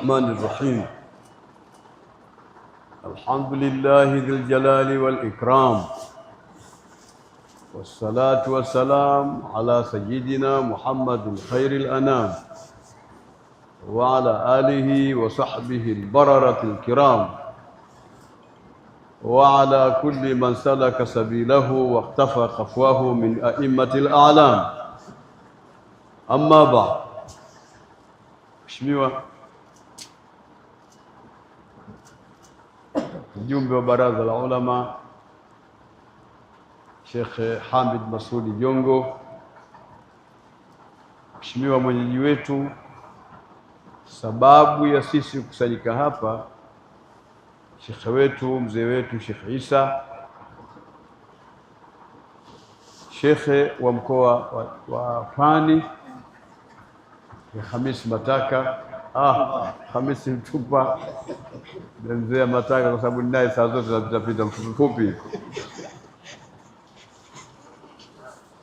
الرحمن الرحيم. الحمد لله ذي الجلال والإكرام، والصلاة والسلام على سيدنا محمد خير الأنام وعلى آله وصحبه البررة الكرام وعلى كل من سلك سبيله واقتفى خطواه من أئمة الأعلام. أما بعد، Mheshimiwa mjumbe wa Baraza la Ulama Sheikh Hamid Masudi Jongo, Mheshimiwa mwenyeji wetu, sababu ya sisi kukusanyika hapa, Sheikh wetu, mzee wetu Sheikh Isa, Sheikh wa mkoa wa Pwani Khamis Mataka, Khamis Mtupa, mzee Mataka, kwa sababu ninaye saa zote tutapita mfupi.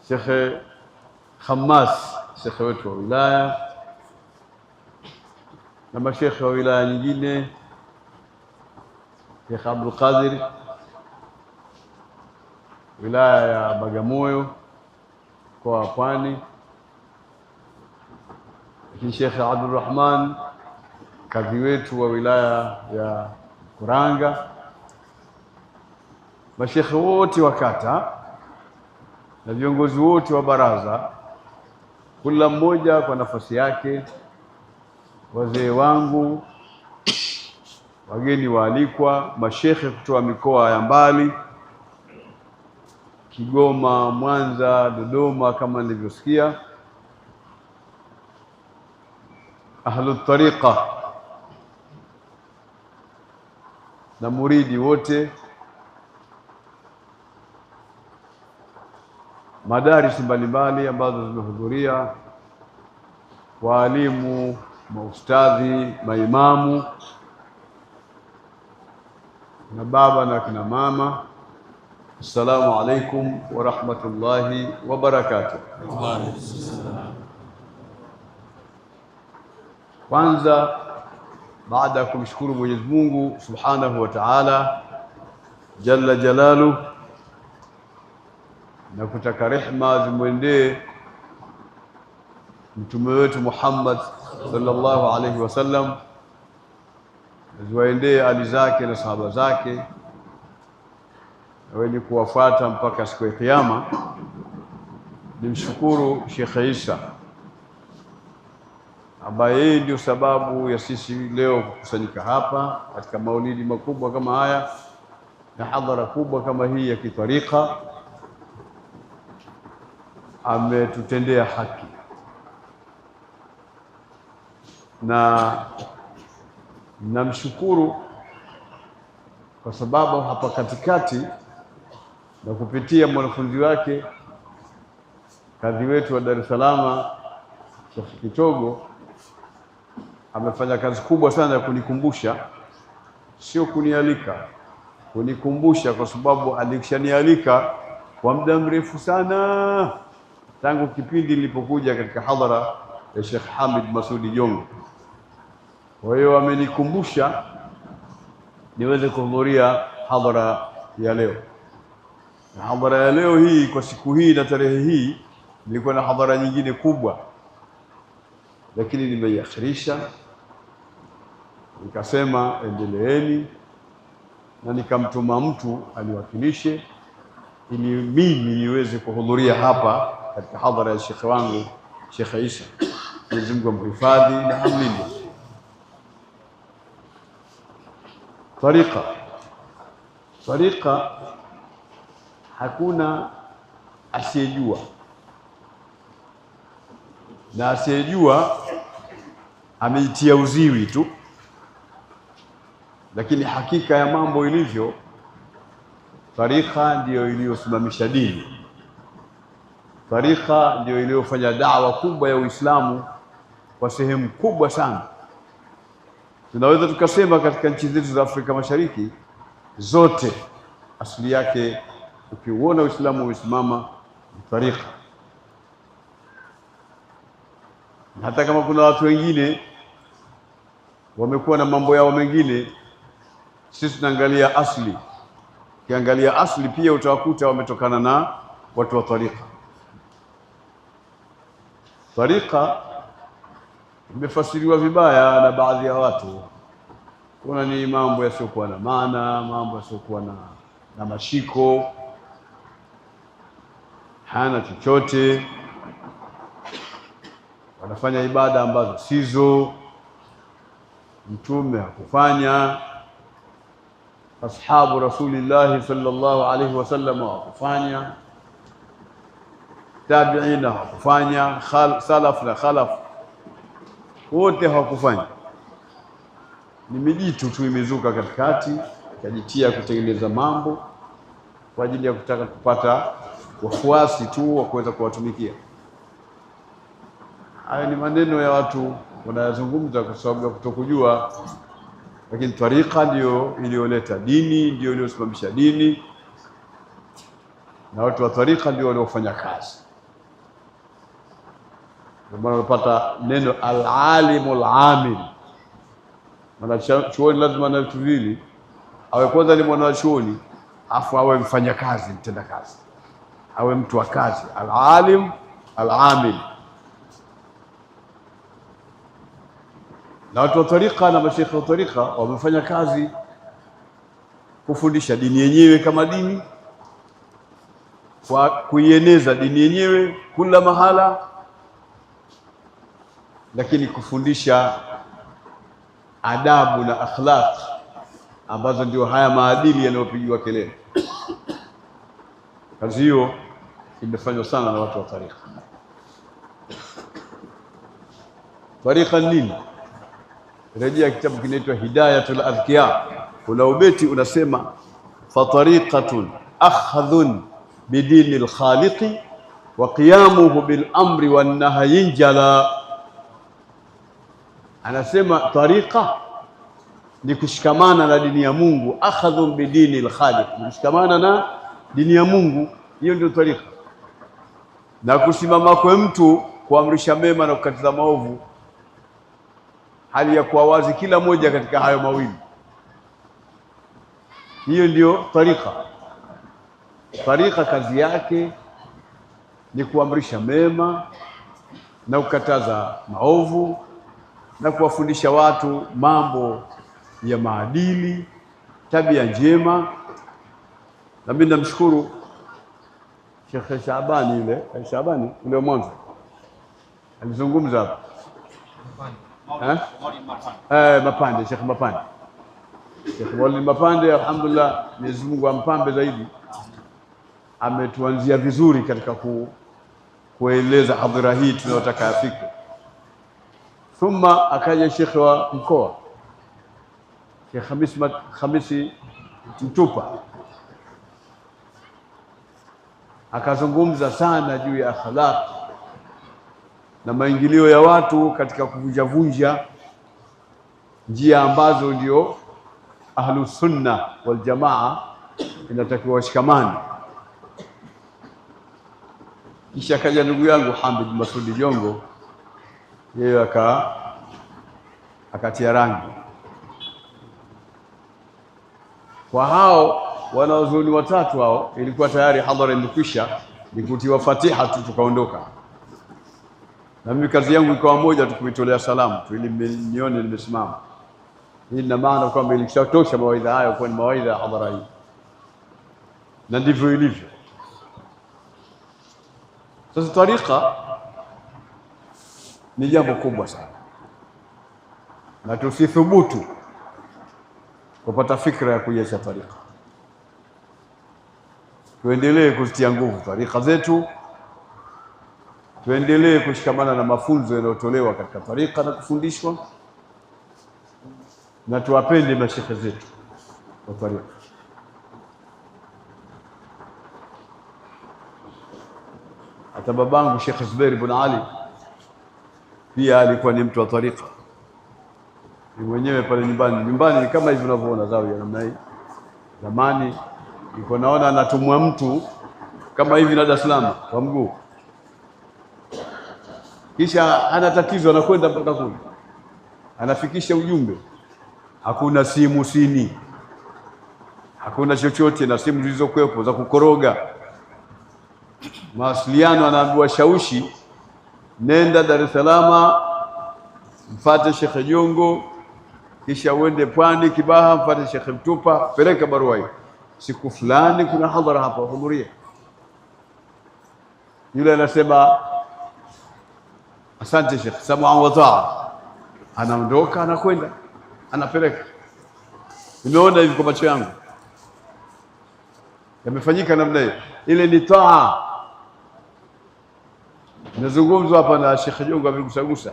Sheikh Khamas, Sheikh wetu wa wilaya, na mashekhe wa wilaya nyingine, Sheikh Abdul Qadir wilaya ya Bagamoyo mkoa wa Pwani, Sheikh Abdul Rahman kadhi wetu wa wilaya ya Kuranga, mashekhe wote wa kata na viongozi wote wa baraza, kila mmoja kwa nafasi yake, wazee wangu, wageni waalikwa, mashekhe kutoka mikoa ya mbali, Kigoma, Mwanza, Dodoma kama nilivyosikia, ahlut tariqa na muridi wote, madarisi mbalimbali ambazo zimehudhuria, waalimu, maustadhi, maimamu na baba na kina mama, assalamu alaikum wa rahmatullahi wa barakatuh. Kwanza, baada ya kumshukuru Mwenyezi Mungu Subhanahu wa Ta'ala jalla jalalu, na kutaka rehma zimwendee mtume wetu Muhammad sallallahu alaihi wasallam, ziwaendee ali zake na sahaba zake na wenye kuwafuata mpaka siku ya Kiyama. Nimshukuru Sheikh Isa ambaye yeye ndio sababu ya sisi leo kukusanyika hapa katika maulidi makubwa kama haya na hadhara kubwa kama hii ya kitarika. Ametutendea haki na namshukuru kwa sababu hapa katikati na kupitia mwanafunzi wake kadhi wetu wa Dar es Salaam Sheikh Kitogo amefanya kazi kubwa sana ya kunikumbusha, sio kunialika, kunikumbusha, kwa sababu alishanialika kwa muda mrefu sana tangu kipindi nilipokuja katika hadhara ya Sheikh Hamid Masudi Jongo. Kwa hiyo amenikumbusha niweze kuhudhuria hadhara ya leo. Na hadhara ya leo hii, kwa siku hii na tarehe hii, nilikuwa na hadhara nyingine kubwa, lakini nimeiakhirisha, nikasema endeleeni, na nikamtuma mtu aniwakilishe ili mimi niweze kuhudhuria hapa katika hadhara ya Sheikh wangu Sheikh Isa. Mwenyezi Mungu amhifadhi na amlinde. Tariqa hakuna asiyejua, na asiyejua ameitia uziwi tu, lakini hakika ya mambo ilivyo, tariqa ndiyo iliyosimamisha dini. Tariqa ndiyo iliyofanya da'wa kubwa ya Uislamu kwa sehemu kubwa sana. Tunaweza tukasema katika nchi zetu za Afrika Mashariki zote, asili yake ukiuona Uislamu umesimama tariqa. Hata kama kuna watu wengine wamekuwa na mambo yao mengine. Sisi tunaangalia asli. Ukiangalia asli pia utawakuta wametokana na watu wa tariqa. Tariqa imefasiriwa vibaya na baadhi ya watu. Kuna ni mambo yasiokuwa na maana, mambo yasiokuwa na mashiko, hana chochote, wanafanya ibada ambazo sizo, Mtume hakufanya, ashabu Rasulillah sallallahu alaihi wasallam hakufanya, tabi'ina hakufanya, salaf na khalaf wote hawakufanya. Ni mijitu tu imezuka katikati, ikajitia kutengeneza mambo kwa ajili ya kutaka kupata wafuasi tu wa kuweza kuwatumikia. Hayo ni maneno ya watu wanayazungumza kwa sababu ya kutokujua, lakini tariqa ndio iliyoleta dini, ndio iliyosimamisha dini, na watu wa tariqa ndio waliofanya kazi. Ndio maana unapata neno al-alimul amil. Mwanachuoni lazima na vitu viwili, awe kwanza ni mwanachuoni, afu awe mfanya kazi, mtenda kazi, awe mtu wa kazi. Al-alim al-amil. Na watu wa tariqa na mashekhe wa tariqa wamefanya kazi kufundisha dini yenyewe kama dini, kwa kuieneza dini yenyewe kila mahala, lakini kufundisha adabu na akhlaq ambazo ndio haya maadili yanayopigiwa kelele. Kazi hiyo imefanywa sana na watu wa tariqa. Tariqa nini? Rejea kitabu kinaitwa Hidayatul Adhkiya. Kuna ubeti unasema fa tariqatun akhadhun bidinil khaliqi wa qiyamuhu bil amri wan nahyi jala. Anasema tariqa ni kushikamana na dini ya Mungu, akhadhun bidinil khaliq, kushikamana na dini ya Mungu, hiyo ndio tariqa. Na kusimama kwa mtu kuamrisha mema na kukataza maovu, hali ya kuwa wazi kila moja katika hayo mawili, hiyo ndio tariqa. Tariqa kazi yake ni kuamrisha mema na kukataza maovu na kuwafundisha watu mambo ya maadili, tabia njema. Na mimi namshukuru Sheikh Shabani yule mwanzo alizungumza hapa Mapande, Sheikh Mapande, Sheikh Mwalimu Mapande, alhamdulillah, Mwenyezi Mungu ampambe zaidi, ametuanzia vizuri katika kueleza hadhira hii tunayotaka afike. Thumma akaja Sheikh wa mkoa Sheikh Khamisi Mtupa, akazungumza sana juu ya akhlaq na maingilio ya watu katika kuvunjavunja njia ambazo ndio Ahlus Sunna wal Jamaa inatakiwa washikamane. Kisha kaja ndugu yangu Hamid Masudi Jongo, yeye akatia rangi kwa hao wanaozuni watatu hao. Ilikuwa tayari hadhara imekwisha, nikutiwa Fatiha tu tukaondoka, na mimi kazi yangu ikawa moja tu, kuitolea salamu tu ili nione nimesimama. Hii ina maana kwamba ilishatosha mawaidha hayo kwa ni mawaidha ya hadhara hii, na ndivyo ilivyo. Sasa tariqa ni jambo kubwa sana, na tusithubutu kupata fikra ya kuiacha tariqa. Tuendelee kuzitia nguvu tariqa zetu, tuendelee kushikamana na mafunzo yanayotolewa katika tariqa na kufundishwa, na tuwapende mashekhe zetu wa tariqa. Hata babangu Sheikh Zubair ibn Ali pia alikuwa ni mtu wa tariqa. Ni mwenyewe pale nyumbani ni kama hivi unavyoona zawiya namna hii. Zamani nilikuwa naona anatumwa mtu kama hivi na Dar es Salaam kwa mguu, kisha ana tatizo anakwenda mpaka kule, anafikisha ujumbe. Hakuna simu sini, hakuna chochote na simu zilizokuwepo za kukoroga. Mawasiliano, anaambiwa shawishi, nenda Dar es Salaam mfate Sheikh Jongo, kisha uende Pwani Kibaha mfate Sheikh Mtupa, peleka barua hiyo, siku fulani kuna hadhara hapa, hudhuria. Yule anasema asante Sheikh, sam'a wa ta'a, anaondoka anakwenda anapeleka. Nimeona hivi kwa macho yangu, yamefanyika namna hiyo. Ile ni taa. Nazungumza hapa na Sheikh Jongo, amegusagusa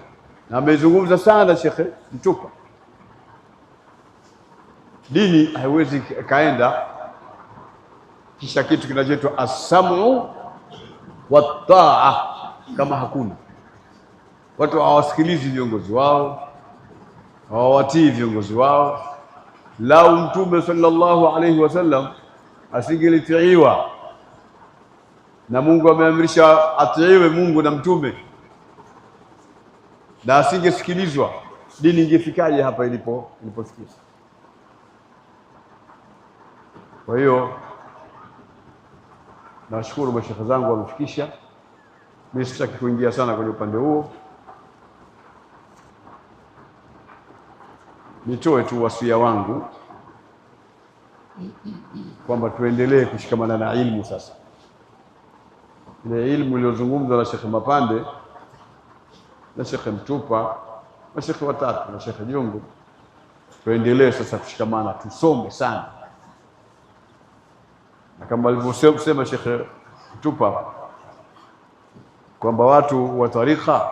na amezungumza sana Sheikh Mtupa. Dini haiwezi kaenda kisha kitu kinachoitwa as-sam'u wa ta'a kama hakuna. Watu hawasikilizi viongozi wao, hawawatii viongozi wao. Lau Mtume sallallahu alayhi wasallam asingelitiiwa na Mungu, ameamrisha atiiwe Mungu na Mtume, na asingesikilizwa, dini ingefikaje hapa ilipofikia? Kwa hiyo nashukuru mashekhe zangu wamefikisha. Mimi sitaki kuingia sana kwenye upande huo, nitoe tu wasia wangu kwamba tuendelee kushikamana na ilmu. Sasa ile ilmu iliyozungumzwa na Sheikh Mapande na Sheikh Mtupa na Sheikh watatu na Sheikh Jongo, tuendelee sasa kushikamana, tusome sana, na kama alivyosema Sheikh Mtupa kwamba watu wa tarika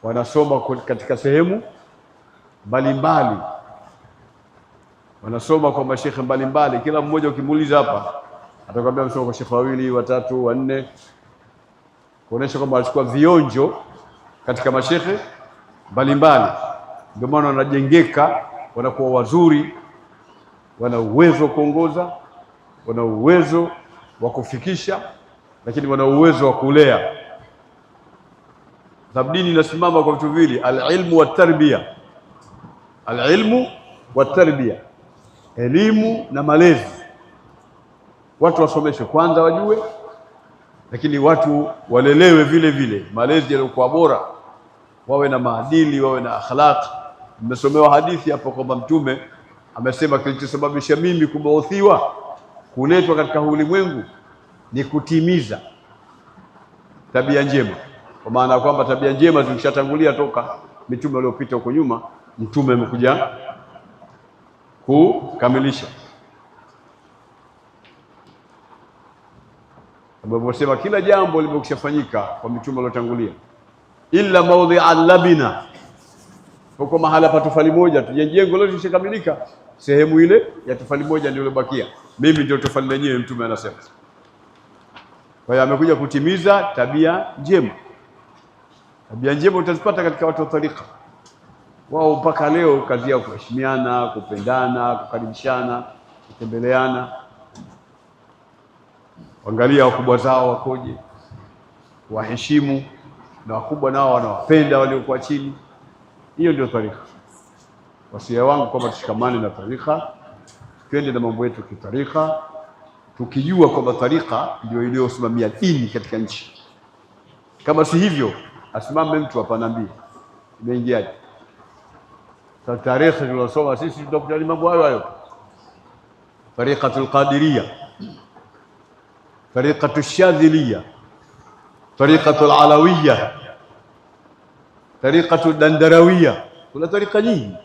wanasoma katika sehemu mbalimbali, wanasoma kwa mashekhe mbalimbali. Kila mmoja ukimuuliza hapa atakwambia msoma kwa shekhe wawili, watatu, wanne, kuonesha kwamba alichukua vionjo katika mashekhe mbalimbali. Ndio maana wanajengeka, wanakuwa wazuri, wana uwezo wa kuongoza, wana uwezo wa kufikisha, lakini wana uwezo wa kulea. Sababu dini inasimama kwa vitu viwili, al-ilmu wa tarbiya. Al-ilmu wa tarbiya, elimu na malezi. Watu wasomeshwe kwanza wajue, lakini watu walelewe vile vile, malezi yaliokuwa bora, wawe na maadili, wawe na akhlaq. Nimesomewa hadithi hapo kwamba Mtume amesema kilichosababisha mimi kubauthiwa, kuletwa katika ulimwengu, ni kutimiza tabia njema. Kwa maana kwamba tabia njema zilishatangulia toka mitume waliopita huko nyuma, Mtume amekuja kukamilisha. Sababu wasema kila jambo limekushafanyika kwa mitume waliotangulia, illa mawdhi'a labina, huko mahala pa tofali moja tu. Jengo lote lishakamilika, sehemu ile ya tofali moja ndio iliyobakia. Mimi ndio tofali lenyewe, Mtume anasema. Kwa hiyo amekuja kutimiza tabia njema. Tabia njema utazipata katika watu wa tarika. Wao mpaka leo kazi yao kuheshimiana, kupendana, kukaribishana, kutembeleana. Angalia wakubwa zao wakoje, waheshimu, na wakubwa nao wanawapenda waliokuwa chini. Hiyo ndio tarika. Wasia wangu kwamba tushikamane na tarika, twende na mambo yetu kitarika, tukijua kwamba tarika ndio iliyosimamia dini katika nchi. Kama si hivyo, asimame mtu hapa niambie imeingiaje. Sasa tarehe tunasoma sisi tutakuta mambo hayo hayo. Tariqatul Qadiriyya, tariqatul Shadhiliyya, tariqatul Alawiyya, tariqatul Dandarawiyya. Kuna tarika nyingi.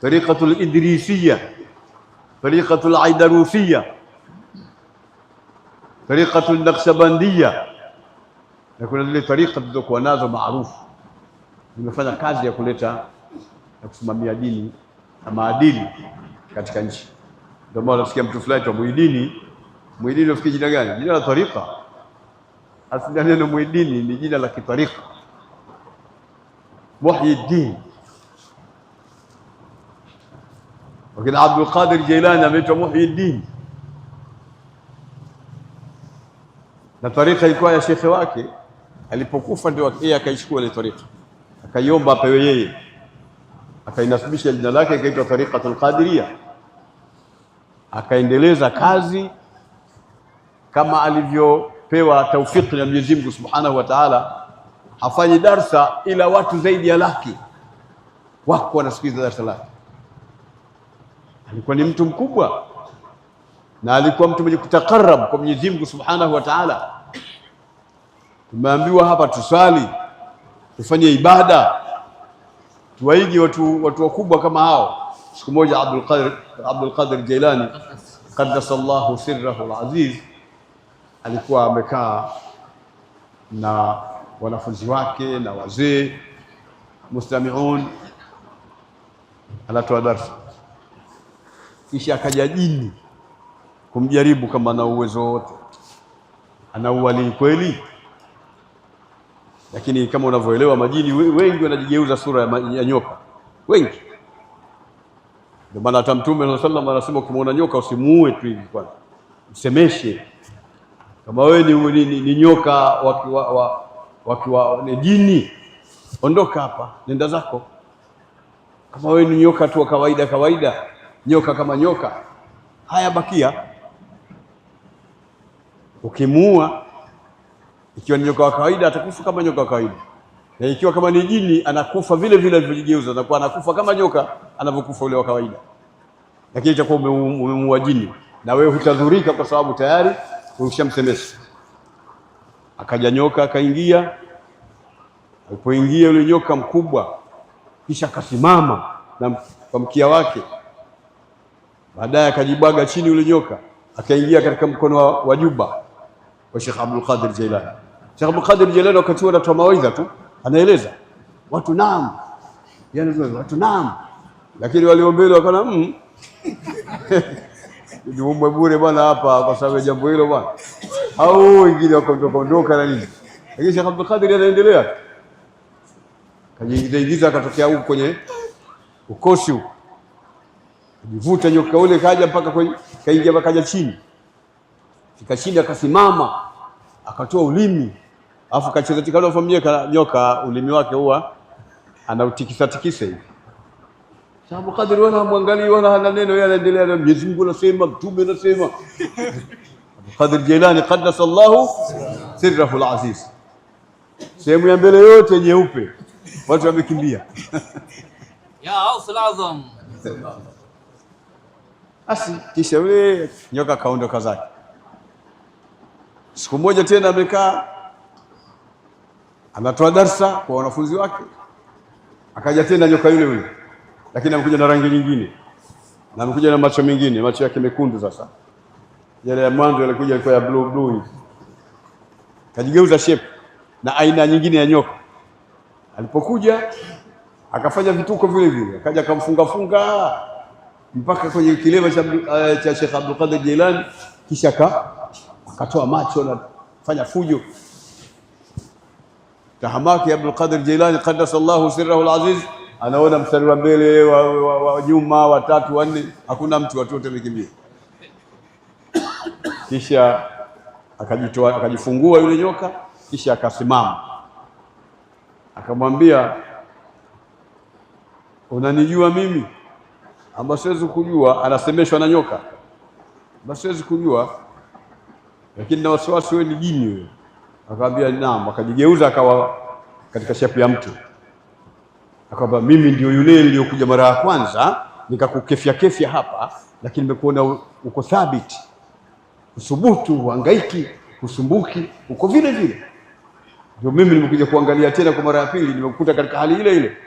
Tariqatul Idrisiyya, tariqatul Aidarusiyya, tariqatul Naqshbandiyya. Na kuna zile tarika zilizokuwa nazo maarufu, zimefanya kazi ya kuleta na kusimamia dini na maadili katika nchi. Ndio maana unasikia mtu fulani wa Muhyiddini. Muhyiddini unafikiri jina gani? Jina la tarika. Asili neno Muhyiddini ni jina la kitarika. Muhyiddin. Wakina Abdul Qadir Jailani ameitwa Muhyiddin, na tarika ilikuwa ya shekhe wake. Alipokufa ndio yeye akaichukua ile tarika, akaiomba apewe yeye. akainasibisha jina lake ikaitwa Tariqatul Qadiriyya. Akaendeleza kazi kama alivyopewa taufiki na Mwenyezi Mungu Subhanahu wa Ta'ala. Hafanyi darsa ila watu zaidi ya laki wako wanasikiliza darsa lake. Alikuwa ni mtu mkubwa na alikuwa mtu mwenye kutakarab kwa Mwenyezi Mungu Subhanahu wa Ta'ala. Tumeambiwa hapa tusali, tufanye ibada, tuwaige watu wakubwa kama hao. Siku moja Abdul Qadir Jailani qaddasallahu sirrahu al-aziz alikuwa amekaa na wanafunzi wake na wazee mustami'un, anatoa darsa, kisha akaja jini kumjaribu kama ana uwezo wote, ana uwali kweli. Lakini kama unavyoelewa majini wengi wanajigeuza sura ya nyoka wengi. Ndio maana hata Mtume sallallahu alaihi wasallam anasema ukimwona nyoka usimuue tu hivi kwanza, msemeshe. Kama wewe ni nyoka ni jini, ondoka hapa, nenda zako. Kama wewe ni nyoka tu kawaida, nyoka kama nyoka, haya bakia. Ukimuua, ikiwa ni nyoka wa kawaida atakufa kama nyoka wa kawaida, na ikiwa kama ni jini anakufa vile vile alivyojigeuza, anakuwa anakufa kama nyoka anavyokufa ule wa kawaida. Lakini itakuwa umemuua jini na wewe hutadhurika kwa sababu tayari ushamsemesha. Akaja nyoka akaingia. Alipoingia yule nyoka mkubwa, kisha akasimama na kwa mkia wake, baadaye akajibwaga chini yule nyoka, akaingia katika mkono wa juba wa Sheikh Abdul Qadir Jailani. Sheikh Abdul Qadir Jailani wakati anatoa mawaidha tu anaeleza watu naam, yani watu naam, lakini waliombele wakana ndio bure bwana hapa kwa sababu jambo hilo bwana, au wengine wakaondoka na nini. Lakini Sheikh Abdul Qadir anaendelea, kajiingiza akatokea huko kwenye ukosi huko, kujivuta nyoka ule kaja mpaka kwenye kaingia kaja chini, fika chini akasimama akatoa ulimi, afu kacheza tikalo familia nyoka ulimi wake huwa anautikisa hivi. Sababu Qadir wana muangalie wana hana neno, yeye anaendelea na Mwenyezi Mungu anasema, Mtume anasema. Qadir Jailani qaddasallahu sirrahu al-aziz, sehemu ya mbele yote nyeupe, watu wamekimbia. Ya Ghaus Azam. Asi kisha yule nyoka kaondoka zake. Siku moja tena amekaa anatoa darsa kwa wanafunzi wake, akaja tena nyoka yule, lakini amekuja na rangi nyingine na amekuja na macho mengine, macho yake mekundu. Sasa yale ya mwanzo yalikuja kwa ya blue, kajigeuza shape na aina nyingine ya nyoka. Alipokuja akafanya vituko vile, akaja akamfunga mpaka kwenye kilema cha Sheikh Abdul Qadir Jailani, kisha akatoa macho na fanya fujo. Tahamaki Abdul Qadir Jailani qaddasallahu sirrahu al-aziz, anaona mstari wa mbele wa nyuma, wa tatu, wa nne, hakuna mtu, watu wote wamekimbia. Kisha akajifungua yule nyoka, kisha akasimama akamwambia, unanijua mimi? Amba siwezi kujua. Anasemeshwa na nyoka, basi siwezi kujua, lakini na wasiwasi wewe ni jini wewe. Akamwambia naam. Akajigeuza akawa katika shape ya mtu, akamwambia mimi ndio yule niliyokuja mara ya kwanza nikakukefya hapa, lakini nimekuona uko thabiti, usubutu, hangaiki, usumbuki, uko vile vile. Ndio mimi nimekuja kuangalia tena kwa mara ya pili, nimekukuta katika hali ile.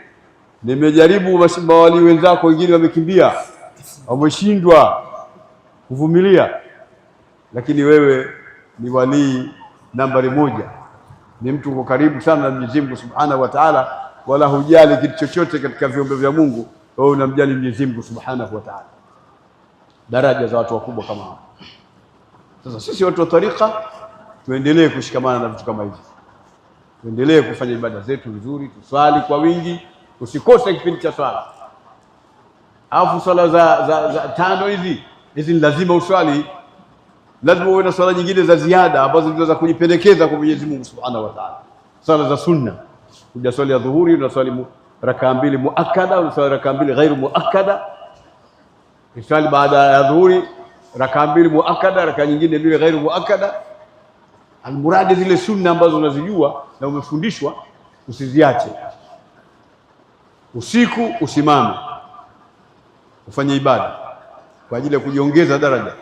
Nimejaribu mawali wenzako wengine wamekimbia, wameshindwa kuvumilia, lakini wewe ni walii nambari moja, ni mtu uko karibu sana na Mwenyezi Mungu Subhanahu wa Ta'ala, wala hujali kitu chochote katika viumbe vya Mungu, wewe unamjali Mwenyezi Mungu Subhanahu wa Ta'ala. Daraja za watu wakubwa kama hao. Sasa sisi watu wa tariqa tuendelee kushikamana na vitu kama hivi, tuendelee kufanya ibada zetu vizuri, tuswali kwa wingi, usikose kipindi cha swala. Alafu swala za tano hizi ni lazima uswali, lazima uwe na swala nyingine za ziada ambazo ndio za kujipendekeza kwa Mwenyezi Mungu Subhanahu wa Ta'ala. Swala za sunna, kuja swali ya dhuhuri na swali rakaa mbili muakkada, unaswali rakaa mbili ghairu muakkada. Kiswali baada ya dhuhuri rakaa mbili muakkada, rakaa nyingine mbili ghairu muakkada. Almuradi zile sunna ambazo unazijua na umefundishwa usiziache. Usiku usimame ufanye ibada kwa ajili ya kujiongeza daraja.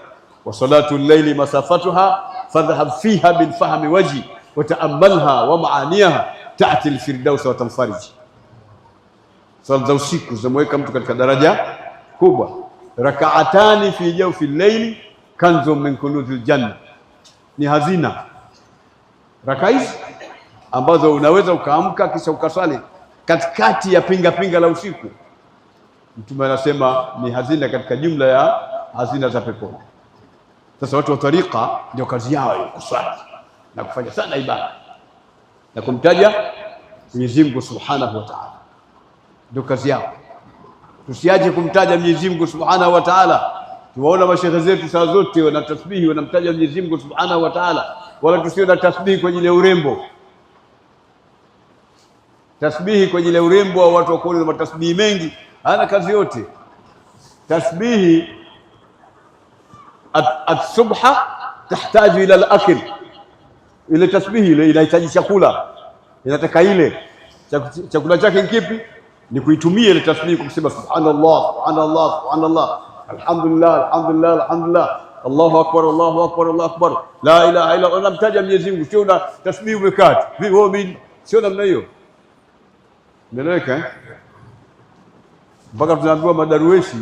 Wa salatu al-layli masafatuha fadhhab fiha bil fahmi waji wa ta'ammalha wa maaniha ta'ti al-firdaus wa tanfarij. Sala za usiku zinamweka mtu katika daraja kubwa. Rak'atani fi jawfi al-layli kanzun min kunuzil janna, ni hazina. Raka hizi ambazo unaweza ukaamka kisha ukaswali katikati ya pinga la usiku, Mtume anasema ni hazina katika jumla ya hazina za peponi. Sasa watu wa tariqa ndio kazi yao kuswali na kufanya sana ibada na kumtaja Mwenyezi Mungu Subhanahu wa Ta'ala, ndio kazi yao. Tusiache kumtaja Mwenyezi Mungu Subhanahu wa Ta'ala. Tuwaona mashehe zetu saa zote wana tasbihi, wanamtaja Mwenyezi Mungu Subhanahu wa Ta'ala, wala tusio na tasbihi kwa ajili ya urembo. Tasbihi kwa ajili ya urembo au watu wako na matasbihi mengi, hana kazi yote. Tasbihi as-subha tahtaju ila al-akl, ile tasbihi ile inahitaji chakula, inataka ile chakula chake kipi? Ni kuitumia ile tasbihi kwa kusema subhanallah subhanallah subhanallah, alhamdulillah alhamdulillah alhamdulillah, Allahu akbar Allahu akbar Allahu akbar, la ilaha illa Allah. Unamtaja Mwenyezi Mungu, sio na tasbihi umekata vipi wewe, sio namna hiyo. Meleka mpaka tunaambiwa madarueshi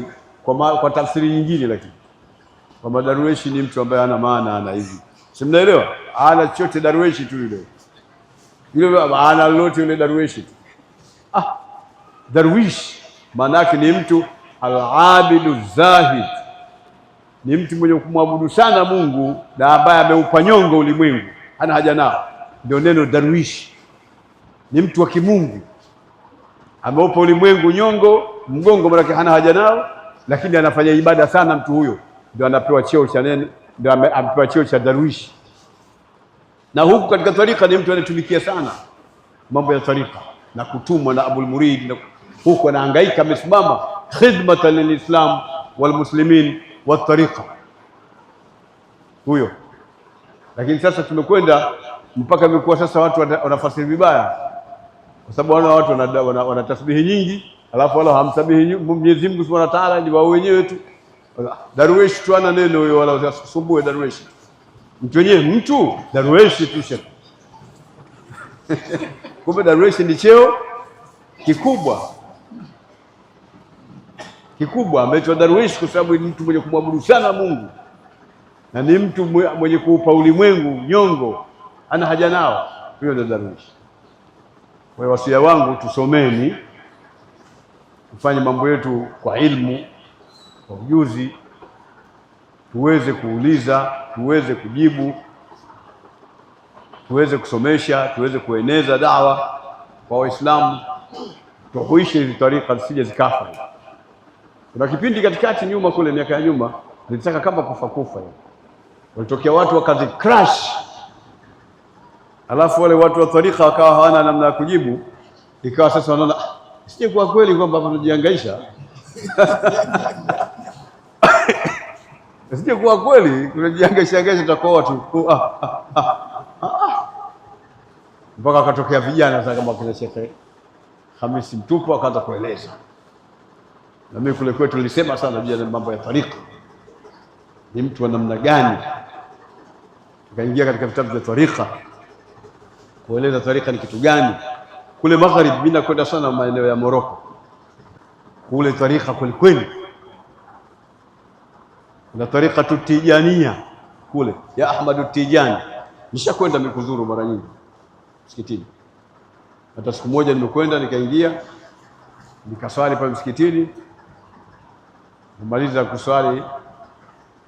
kwa tafsiri nyingine, lakini kwa madarueshi ni mtu ambaye hana maana, ana hivi, si mnaelewa? Ana chochote darueshi tu yule ana lolote yule darueshi tu. Darwish maana yake ni mtu al-abidu zahid, ni mtu mwenye kumwabudu sana Mungu na ambaye ameupa nyongo ulimwengu, hana haja nao. Ndio neno darwish, ni mtu wa kimungu ameupa ulimwengu nyongo, mgongo, maana hana haja nao, lakini anafanya ibada sana. Mtu huyo ndio anapewa cheo cha neno, ndio amepewa cheo cha darwish. Na huku katika tarika ni mtu anatumikia sana mambo ya tarika na kutumwa na Abul Murid, na huko anahangaika, amesimama khidmatan lilislam walmuslimin watarika huyo. Lakini sasa tumekwenda mpaka imekuwa sasa watu wanafasiri vibaya, kwa sababu wana watu wana tasbihi nyingi, alafu wala hamsabihi Mwenyezi Mungu Subhanahu wa Ta'ala, ni wao wenyewe tu. Darwesh tu ana neno huyo, wala usisumbue darwesh. Mtu wenyewe mtu darwesh tu shaka. Kumbe darwesh ni cheo kikubwa ameitwa darwesh kwa sababu ni mtu mwenye kumwabudu sana Mungu na ni mtu mwenye kuupa ulimwengu nyongo, ana haja nao. Huyo ndio darwesh. Kwa wasia wangu, tusomeni, tufanye mambo yetu kwa ilmu, kwa ujuzi, tuweze kuuliza, tuweze kujibu, tuweze kusomesha, tuweze kueneza dawa kwa Waislamu, tuhuishe hizi tarika zisije zikafa. Kuna kipindi katikati nyuma kule, miaka ya nyuma, nilitaka kama kufa hivi. Walitokea watu wakazi crash, alafu wale watu wa tarika wakawa hawana namna ya kujibu, ikawa sasa wanaona sije kwa kweli kwamba tunajihangaisha. Sije kwa kweli tunajihangaisha tutakuwa watu mpaka akatokea vijana sasa kama kina Sheikh Hamisi Mtupu akaanza kueleza. Na mimi kule kwetu nilisema sana juu ya mambo ya tarika, ni mtu wa namna gani. Tukaingia katika vitabu vya tarika kueleza tarika ni kitu gani. Kule Maghrib mimi nakwenda sana maeneo ya Morocco, kule tarika kweli na tarika Tijania kule ya Ahmad Tijani. Nishakwenda mikuzuru mara nyingi msikitini. Hata siku moja nimekwenda nikaingia nikaswali pale msikitini, nimaliza kuswali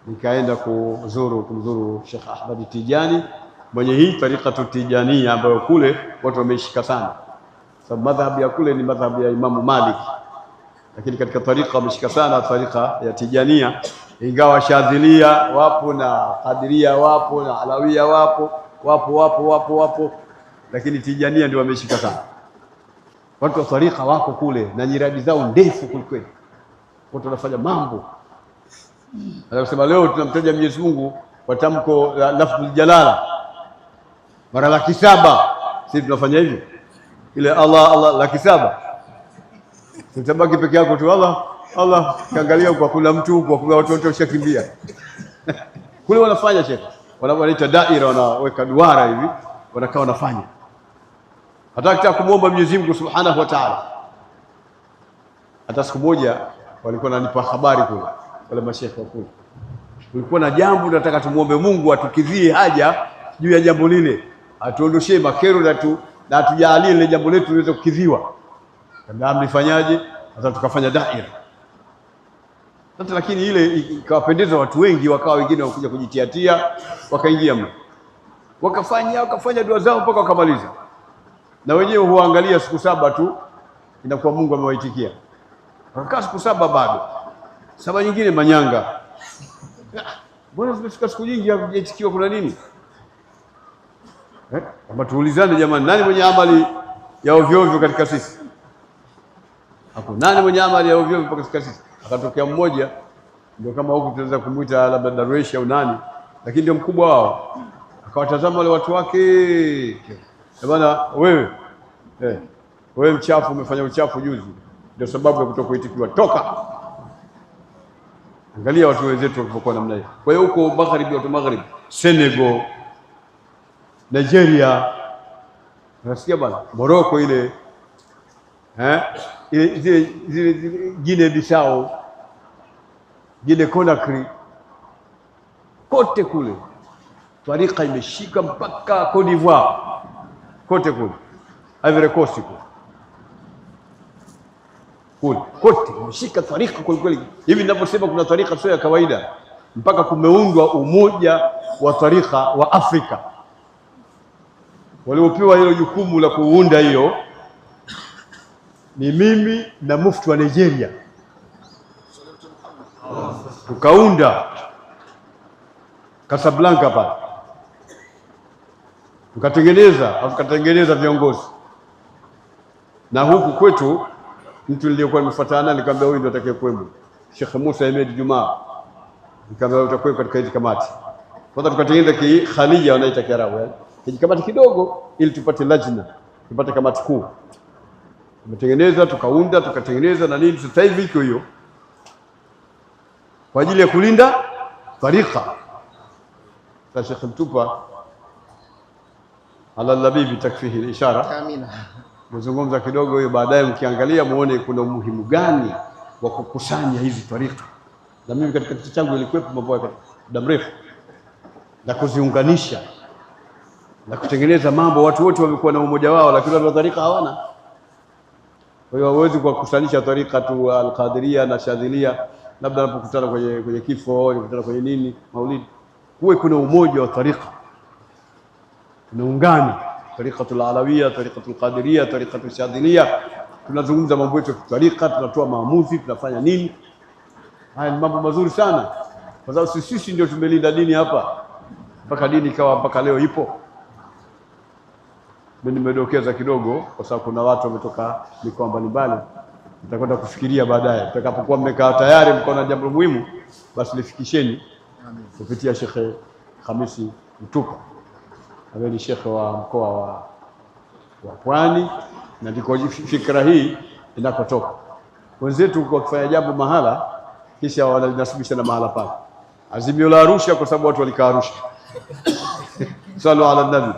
nikaenda kumzuru Sheikh Ahmad Tijani mwenye hii tarika Tijania ambayo kule watu wameishika sana, sababu madhhabu ya kule ni madhhabu ya Imamu Malik, lakini katika tarika wameshika sana tarika ya Tijania, ingawa Shadhilia wapo na Qadiria wapo na Alawia wapo, lakini Tijania ndio wameshika sana. Watu wa tarika wako kule na nyiradi zao ndefu kulikweli, watu wanafanya mambo. Anasema leo tunamtaja Mwenyezi Mungu kwa tamko la lafzul jalala mara 700. Sisi tunafanya hivyo, ile Allah Allah 700. Tutabaki peke yako tu Allah Allah, kaangalia kwa kuna mtu huko, kuna watu wote washakimbia kule wanafanya shekhi, wanaita daira, wanaweka duara hivi, wanakaa wanafanya. Hata kumuomba Mwenyezi Mungu Subhanahu wa Ta'ala. Hata siku moja walikuwa wananipa habari kule wale mashekhi wa kule, kulikuwa na jambo nataka tumuombe Mungu atukidhie haja juu ya jambo lile, atuondoshee makero na atujalie ile jambo letu liweze kukidhiwa. Kama mlifanyaje? Sasa tukafanya daira. Sasa lakini ile ikawapendeza watu wengi, wakawa wengine wakuja kujitiatia, wakaingia mle, wakafanya dua zao mpaka wakamaliza, na wenyewe huangalia siku 7 tu, inakuwa Mungu amewaitikia. Wakakaa siku 7 bado 7 nyingine manyanga. Mbona zimefika siku nyingi hajaitikiwa, kuna nini? Kama tuulizane jamani, nani mwenye amali ya ovyo ovyo katika sisi? Hakuna. Nani mwenye amali ya ovyo ovyo katika sisi? Akatokea mmoja, ndio kama huku tunaweza kumuita labda Darwesh au nani, lakini ndio mkubwa wao. Akawatazama wale watu wake, bwana wewe mchafu, umefanya uchafu juzi, ndio sababu ya kutokuitikiwa, toka. Angalia watu wenzetu walipokuwa namna hiyo. Kwa hiyo huko magharibi, watu magharibi, Senegal, Nigeria, unasikia bwana, Morocco ile zile Guinea Bissau, Guinea Conakry, kote kule tarika imeshika mpaka Cote d'Ivoire, kote kule Ivory Coast kule kote imeshika tarika kweli kweli. Hivi ninaposema kuna tarika sio ya kawaida, mpaka kumeundwa umoja wa tarika wa Afrika. Waliopewa hilo jukumu la kuunda hiyo ni mimi na mufti wa Nigeria. Tukaunda Casablanca pale, tukatengeneza viongozi. Na huku kwetu mtu niliyokuwa nimefuatana, nikamwambia huyu ndio atakayekuwepo, Sheikh Musa Ahmed Juma, nikamwambia utakuwa katika hizo kamati. Kwanza tukatengeneza Khalija, wanaita Kiarabu, kamati kidogo, ili tupate lajna, tupate kamati kuu. Tumetengeneza, tukaunda, tukatengeneza na nini. Sasa hivi iko hiyo kwa ajili ya kulinda tarika. Sasa Sheikh Mtupa ala labibi takfihi ishara, amina, mzungumza kidogo hiyo, baadaye mkiangalia muone kuna umuhimu gani wa kukusanya hizi tarika. Na mimi katika kitu changu ilikuwepo mambo ya muda mrefu na kuziunganisha na kutengeneza mambo. Watu wote wamekuwa na umoja wao, lakini watu wa tarika hawana. Kwa hiyo hawezi kukusanyisha tarika tu al-Qadiria na Shadhilia, labda wanapokutana kwenye kifo, wanapokutana kwenye nini, maulidi. Kuwe kuna umoja wa tarika, tunaungana, tarikatul Alawiyya, tarikatul Qadiria, tarikatul Shadhilia, tunazungumza mambo yetu ya tarika, tunatoa maamuzi, tunafanya nini. Haya ni mambo mazuri sana, kwa sababu sisi ndio tumelinda dini hapa mpaka dini ikawa mpaka leo ipo. Mimi nimedokeza kidogo kwa sababu kuna watu wametoka mikoa mbalimbali, nitakwenda kufikiria baadaye. Tutakapokuwa mmekaa tayari mkaona jambo muhimu, basi lifikisheni kupitia Sheikh Khamisi Mtupa, ambaye ni Sheikh wa mkoa wa Pwani, na ndiko fikra hii inakotoka. Wenzetu kwa kufanya jambo mahala kisha wanalinasibisha na mahala pale. Azimio la Arusha kwa sababu watu walikaa Arusha sallu ala nabi,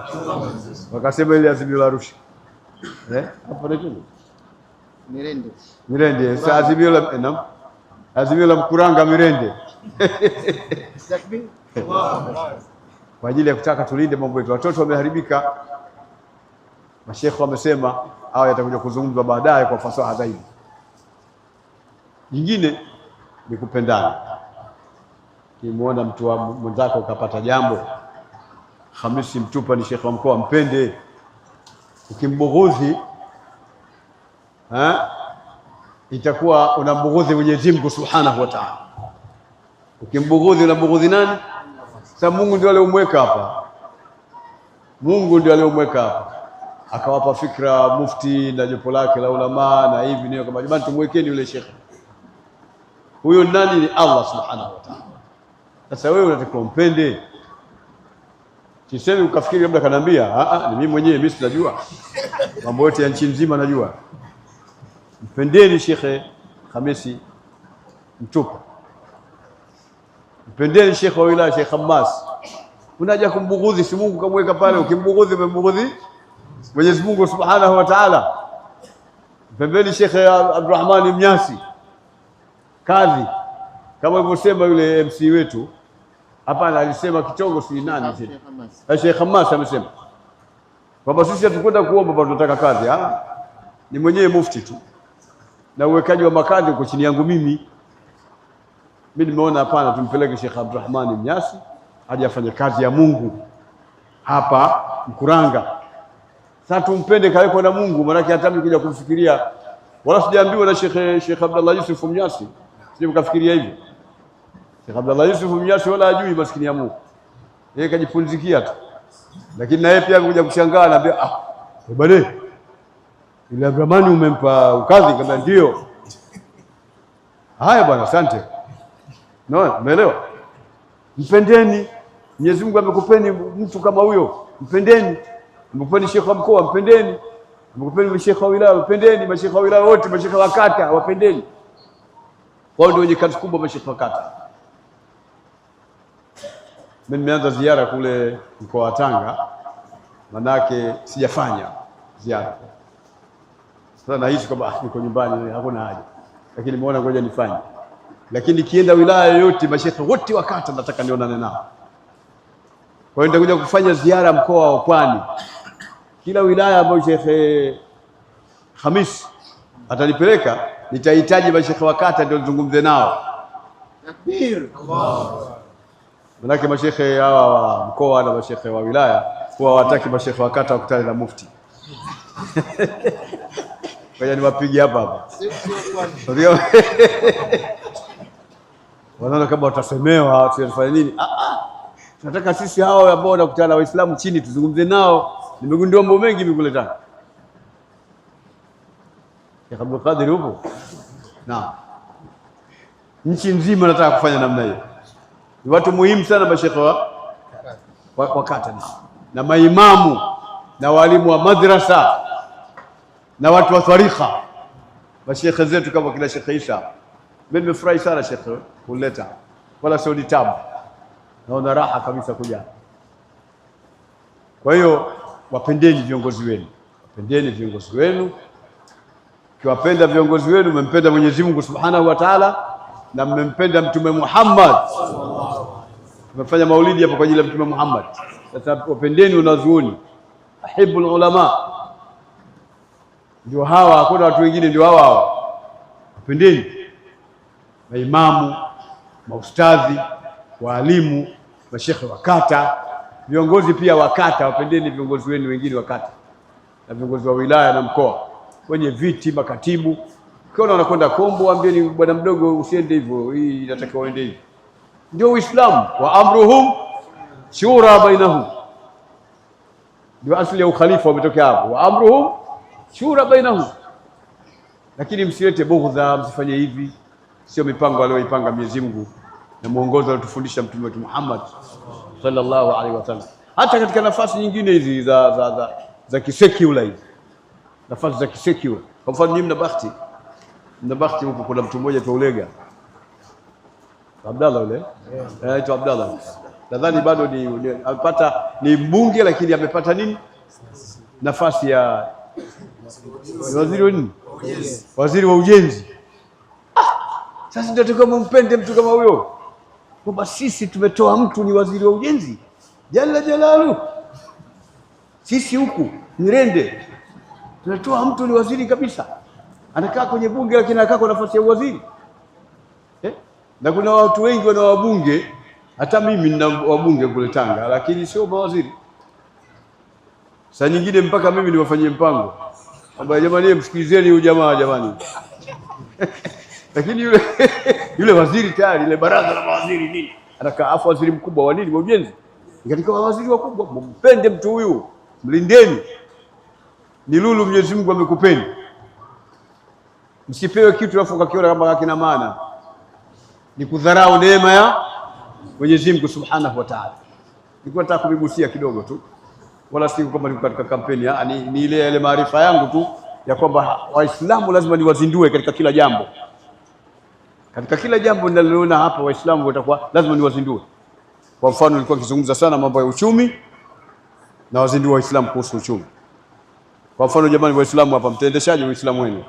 wakasema ile azimio la Arusha hapo nini Mirende, sasa azimio la Mkuranga Mirende kwa ajili ya kutaka tulinde mambo yetu. Watoto wameharibika, mashekhe wamesema hao yatakuja kuzungumzwa baadaye kwa fasaha zaidi. Nyingine ni kupendana. Kimuona mtu wa mwenzako ukapata jambo, Khamisi Mtupa ni shekhe wa mkoa, mpende. Ukimbughudhi itakuwa unambughudhi Mwenyezi Mungu Subhanahu wa Ta'ala. Ukimbughudhi unambughudhi nani? Sasa Mungu ndio aliyomweka hapa. Mungu ndio aliyomweka hapa. akawapa fikra mufti na jopo lake la ulama na hivi ndio, kama jamani, tumwekeni yule shekhe. Huyo nani? Ni Allah subhanahu wa ta'ala. Sasa wewe unatakiwa umpende, sisemi ukafikiri labda kanambia ni mimi mwenyewe, mimi sinajua mambo yote ya nchi nzima najua. Mpendeni Shekhe Khamisi Mtupa, mpendeni Shekhe wa wilaya Sheikh Hamas. Unaja kumbughudhi, si Mungu kamweka pale, ukimbughudhi umembughudhi Mwenyezi Mungu subhanahu wa ta'ala. Mpendeni Shekhe Abdurrahman Mnyasi kadhi, kama alivyosema yule MC wetu hapa, alisema kitongo si nani Sheikh Hamas amesema kwamba sisi hatukwenda kuomba bado tunataka kazi. Ni mwenyewe mufti tu, na uwekaji wa makadhi uko chini yangu mimi. Mimi nimeona hapana, tumpeleke Sheikh Abdurrahman Mnyasi aje afanye kazi ya Mungu hapa Mkuranga. Sasa tumpende, kawekwa na Mungu, maana hata mimi kuja kumfikiria, wala sijaambiwa na Sheikh Abdullah Yusuf Mnyasi, sije mkafikiria hivyo. Sheikh Abdullah Yusuf Mnyasi wala hajui maskini ya Mungu, yeye kajifunzikia tu, lakini na yeye pia kuja kushangaa, anambia bwana, ile Abdurrahman umempa ukadhi? Kama ndio, haya bwana, asante. Umeelewa? Mpendeni, Mwenyezi Mungu amekupeni mtu kama huyo, mpendeni. Amekupeni shekhe wa mkoa, mpendeni. Amekupeni mashekhe wa wilaya, mpendeni. Mashekhe wa wilaya wote, mashekhe wa kata, wapendeni. Wao ndio wenye kazi kubwa, mashekhe wa kata. Mimi nimeanza ziara kule mkoa wa Tanga, manake sijafanya ziara. Sasa nahisi kwamba niko nyumbani, hakuna haja, lakini nimeona ngoja nifanye. Lakini kienda wilaya yoyote, mashekhe wote wa kata nataka nionane nao. Kwa hiyo nitakuja kufanya ziara mkoa wa Pwani, kila wilaya ambayo Sheikh Khamis atanipeleka nitahitaji mashekhe wa kata ndio nizungumze nao. Takbir, Allah. Manake mashekhe hawa wa mkoa na mashekhe wa wilaya huwa hawataki mashekhe wa kata wakutane na mufti. Kwa hiyo niwapige hapa. Wanaona kama watasemewa, tutafanya nini? Tunataka sisi hao ambao wanakutana na Waislamu chini tuzungumze nao. Nimegundua mambo mengi mikuletana. Ya Abdul Qadir huko. Naam. Nchi nzima nataka kufanya namna hiyo. Ni watu muhimu sana mashekhe wa kata na maimamu na walimu wa madrasa na watu wa tariqa, mashekhe zetu kama kila Sheikh Isa. Mimi nimefurahi sana Sheikh kuleta, wala sio tabu, naona raha kabisa kuja. Kwa hiyo wapendeni viongozi wenu, wapendeni viongozi wenu. Kiwapenda viongozi wenu, mmempenda Mwenyezi Mungu Subhanahu wa Ta'ala na mmempenda Mtume Muhammad. Tumefanya maulidi hapo kwa ajili ya Mtume Muhammad. Sasa wapendeni wanazuoni, ahibul ulama, ndio hawa, hakuna watu wengine, ndio hawa. Wapendeni maimamu, maustadhi, waalimu, mashekhe wa kata, viongozi pia wa kata. Wapendeni viongozi wenu wengine wa kata na viongozi wa wilaya na mkoa, wenye viti, makatibu. Ukiona wanakwenda kombo, ambieni bwana mdogo usiende hivyo, hii inatakiwa uende hivi. Ndio Uislamu, wa amruhum shura bainahum. Ndio asili ya ukhalifa umetokea hapo, wa amruhum shura bainahum. Lakini msilete bughdha, msifanye hivi. Sio mipango aliyoipanga Mwenyezi Mungu na mwongozo aliotufundisha Mtume wetu Muhammad sallallahu alaihi wasallam. Hata katika nafasi nyingine hizi za kisecular hizi, nafasi za kisecular. Kwa mfano nyinyi mna bahati huko, kuna mtu mmoja tu Ulega, Abdallah yule, anaitwa Abdallah. Nadhani bado ni amepata, ni mbunge, lakini amepata nini? Nafasi ya waziri wa nini? Waziri wa ujenzi. Sasa ndio tukampende mtu kama huyo, kwamba sisi tumetoa mtu ni waziri wa ujenzi, jalla jalalu. Sisi huku Mirende tunatoa mtu ni waziri kabisa, anakaa kwenye bunge, lakini anakaa kwa nafasi ya waziri. Na kuna watu wengi wana wabunge, hata mimi nina wabunge kule Tanga, lakini sio mawaziri. Saa nyingine mpaka mimi niwafanyie mpango kwamba jamani, msikilizeni huyu jamaa jamani. Lakini yule waziri tayari, ile baraza la mawaziri nini, anakaa afu waziri mkubwa wa nini, wa ujenzi, katika waziri wakubwa. Mpende mtu huyu, mlindeni. ni lulu Mwenyezi Mungu amekupeni. Msipewe kitu alafu kakiona kama hakina maana, ni kudharau neema ya Mwenyezi Mungu Subhanahu wa Ta'ala. Nilikuwa nataka kumigusia kidogo tu, wala si kwamba niko katika kampeni, ni ile maarifa yangu tu ya kwamba Waislamu lazima niwazindue katika kila jambo. Katika kila jambo ninaloona hapa Waislamu watakuwa lazima niwazindue. Kwa mfano nilikuwa nikizungumza sana mambo ya uchumi na wazindua Waislamu kuhusu uchumi. Kwa mfano jamani Waislamu hapa mtaendeshaje Uislamu wenu?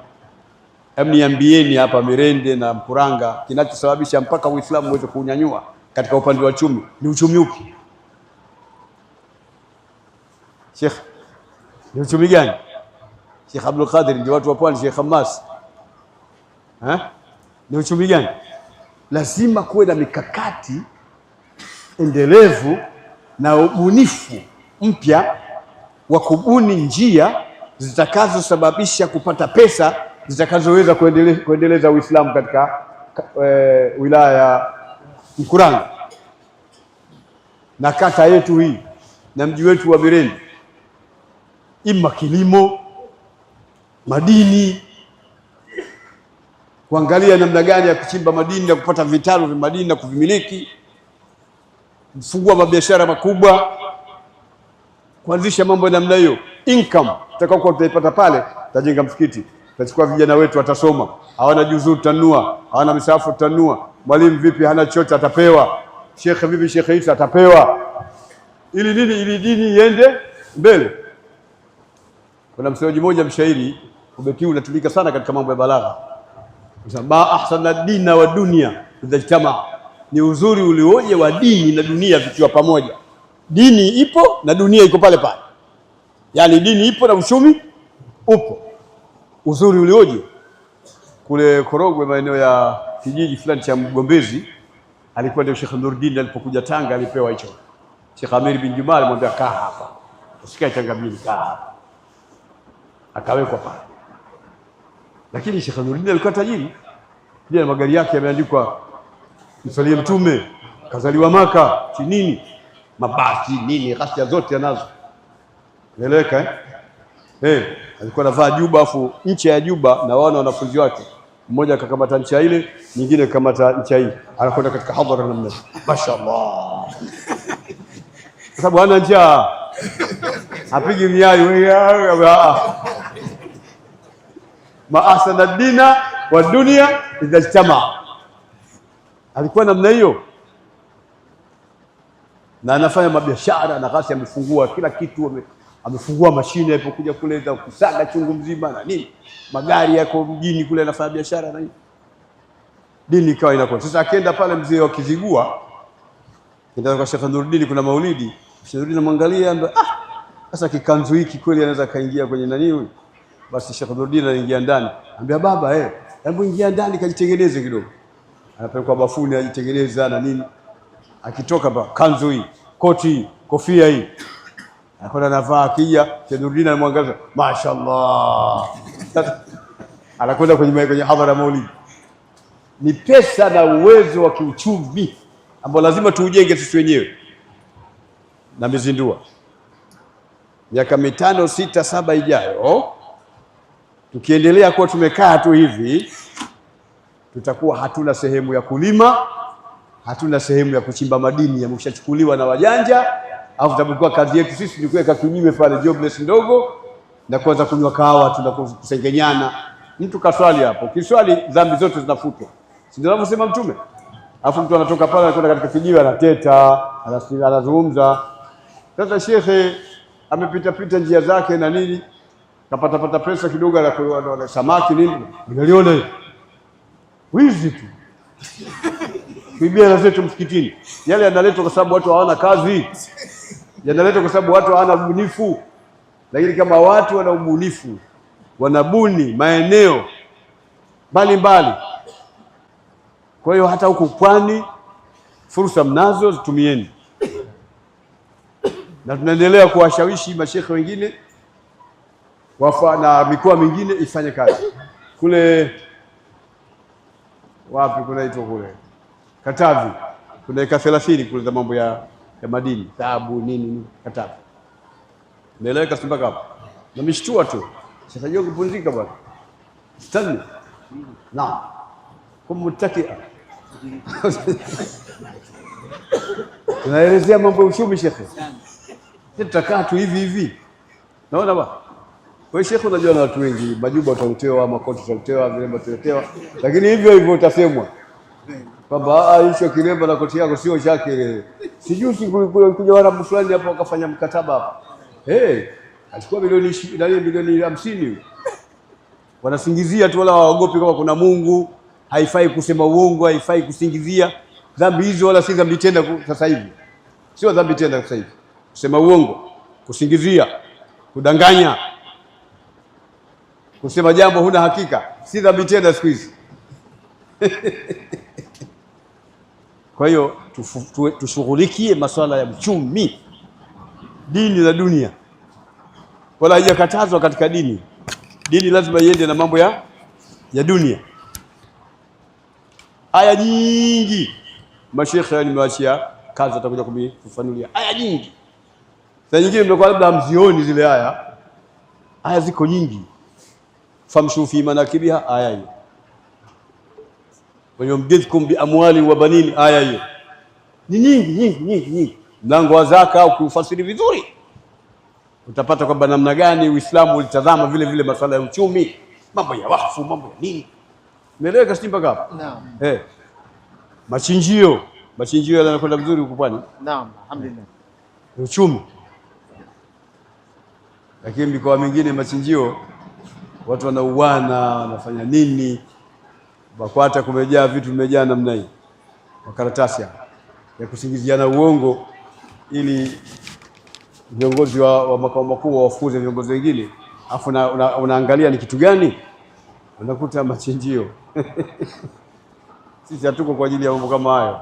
Hebu niambieni hapa Mirende na Mkuranga kinachosababisha mpaka Uislamu uweze kunyanyua katika upande wa uchumi ni uchumi upi? Sheikh, ni uchumi gani? Sheikh Abdul Qadir ndio watu wa Pwani, Sheikh Hamas. Ni uchumi gani? Lazima kuwe na mikakati endelevu na ubunifu mpya wa kubuni njia zitakazosababisha kupata pesa zitakazoweza kuendeleza Uislamu katika wilaya ya Mkuranga na kata yetu hii na mji wetu wa Mirende. Ima kilimo, madini, kuangalia namna gani ya kuchimba madini na kupata vitalu vya madini na kuvimiliki, kufungua mabiashara makubwa, kuanzisha mambo ya namna hiyo. Income tutakayokuwa tutaipata pale, tutajenga msikiti, tutachukua vijana wetu watasoma, hawana juzuu tutanunua, hawana misahafu tutanunua, mwalimu vipi hana chochote atapewa, shekhe vipi shekhe Isa atapewa, ili nini? Ili dini iende mbele. Kuna msemaji mmoja mshairi, ubeti huu unatumika sana katika mambo ya balagha. Ma ahsana dina wa dunia idha ijtama, ni uzuri ulioje wa dini na dunia vikiwa pamoja. Dini ipo na dunia iko pale pale, yaani dini ipo na uchumi upo. Uzuri ulioje! Kule Korogwe maeneo ya kijiji fulani cha Mgombezi, alikuwa ndio Sheikh Nuruddin alipokuja Tanga alipewa hicho. Sheikh Amir bin Juma alimwambia kaa hapa, usikae Tanga mjini, kaa hapa. Akawekwa pale. Lakini Sheikh Nuruddin alikuwa tajiri. Pia magari yake yameandikwa msalie Mtume, kazaliwa Maka, nini, mabasi nini, ghasia zote anazo. Eleweka alikuwa anavaa juba, afu ncha ya juba na wana wanafunzi wake, mmoja akakamata ncha ile, nyingine akakamata ncha hii, anakwenda katika hadhara namna mashaallah. Kwa sababu hana njaa, apigi miayo maasana dina wa dunia idha ijtama. Alikuwa namna hiyo, na anafanya mabiashara na ghasia, amefungua kila kitu, amefungua mashine alipokuja kule za kusaga chungu mzima na nini, magari yako mjini kule, anafanya biashara na nini, dini ikawa inakuwa. Sasa akaenda pale mzee wa Kizigua, ndio kwa Sheikh Nuruddin, kuna maulidi. Sheikh Nuruddin anamwangalia, sasa kikanzu hiki kweli anaweza kaingia kwenye nani huyu? Basi Sheikh Nuruddin anaingia ndani, anambia baba, hebu ingia ndani kajitengeneze kidogo. Anapelekwa bafuni ajitengeneza na nini, akitoka ba kanzu hii, koti hii, kofia hii, anakwenda anavaa. Akija Sheikh Nuruddin anamwangalia, mashaallah. Anakwenda kwenye hadhara maulidi. Ni pesa na uwezo wa kiuchumi ambao lazima tuujenge sisi wenyewe. Na mizindua miaka 5, 6, 7 ijayo, tukiendelea kuwa tumekaa tu hivi, tutakuwa hatuna sehemu ya kulima, hatuna sehemu ya kuchimba madini, yameshachukuliwa na wajanja. Alafu tutakuwa kazi yetu sisi ni kuweka kijiwe pale jobless ndogo na kuanza kunywa kahawa, tunakusengenyana. Mtu kaswali hapo, kiswali dhambi zote zinafutwa, si ndio anavyosema Mtume? Alafu mtu anatoka pale anakwenda katika kijiwe, anateta, anazungumza. Sasa shekhe amepita njia zake na nini, kapata pesa kidogo, na samaki nini, unaliona hivi wizi tu, kuibia zetu msikitini. Yale yanaletwa kwa sababu watu hawana kazi, yanaletwa kwa sababu watu hawana ubunifu. Lakini kama watu wana ubunifu, wanabuni maeneo mbalimbali. Kwa hiyo hata huku Pwani fursa mnazo, zitumieni. Na tunaendelea kuwashawishi mashekhe wengine na mikoa mingine ifanye kazi. Kule wapi kunaitwa kule Katavi, kuna eka 30 kule za mambo ya madini, dhahabu nini, Katavi. Naeleweka mpaka hapo. Nameshtua tu. Sasa je, kupumzika bwana. Stani. Naam. Kumtakia. Tunaelezea mambo ya uchumi shekhe. Tutakaa tu hivi hivi. Naona ba. Wewe shekhe, unajua na watu wengi, majuba utaletewa, makoti utaletewa, vilemba utaletewa. Lakini hivyo hivyo utasemwa. Kwamba hicho kilemba na koti yako sio chake. Sijui kuja Waarabu fulani hapo wakafanya mkataba hapa. Achukua milioni 50. Wanasingizia tu, wala waogopi kama kuna Mungu. Haifai kusema uongo, haifai kusingizia. Dhambi hizo wala si dhambi tena sasa hivi. Sio dhambi tena sasa hivi. Kusema uongo, kusingizia, kudanganya, kusema jambo huna hakika, si dhambi tena siku hizi. Kwa hiyo tushughulikie masuala ya uchumi, dini na dunia. Wala haijakatazwa katika dini. Dini lazima iende na mambo ya dunia. Aya nyingi mashekhe nimewachia kazi, atakuja kufafanulia aya nyingi. Sasa nyingine mnakuwa labda hamzioni zile aya. Aya ziko nyingi. Famshu fi manakibiha, aya hiyo. Wa yumdidkum bi amwali wa banin, aya hiyo. Ni nyingi. Mlango wa zaka ukiufasiri vizuri utapata kwamba namna gani Uislamu ulitazama vile masuala ya uchumi, mambo ya wakfu, mambo ya nini. Umeeleweka Simba hapa? Naam. Machinjio yanakwenda vizuri huko pwani? Naam, alhamdulillah. Uchumi. Lakini mikoa mingine machinjio watu wanauana, wanafanya nini? BAKWATA kumejaa vitu, vimejaa namna hii. Makaratasi ya kusingiziana uongo ili viongozi wa makao makuu wafukuze viongozi wengine. Alafu unaangalia ni kitu gani? Unakuta machinjio. Sisi hatuko kwa ajili ya mambo kama hayo.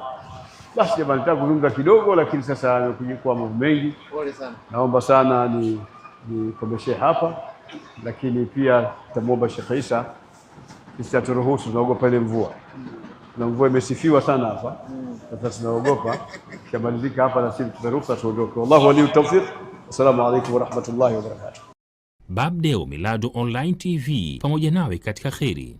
Basi jamani, nataka kuzungumza kidogo, lakini sasa nimekuja kwa mambo mengi. Pole sana. Naomba sana nikomeshe hapa, lakini pia tutamwomba Sheikh Isa sisi aturuhusu, tunaogopa ile mvua. Na mvua imesifiwa sana hapa. Sasa tunaogopa kamalizika hapa na sisi tutaruhusa tuondoke. Wallahu waliyu tawfiq. Assalamu alaykum wa rahmatullahi wa barakatuh. Babdeo Miladu Online TV, pamoja nawe katika kheri.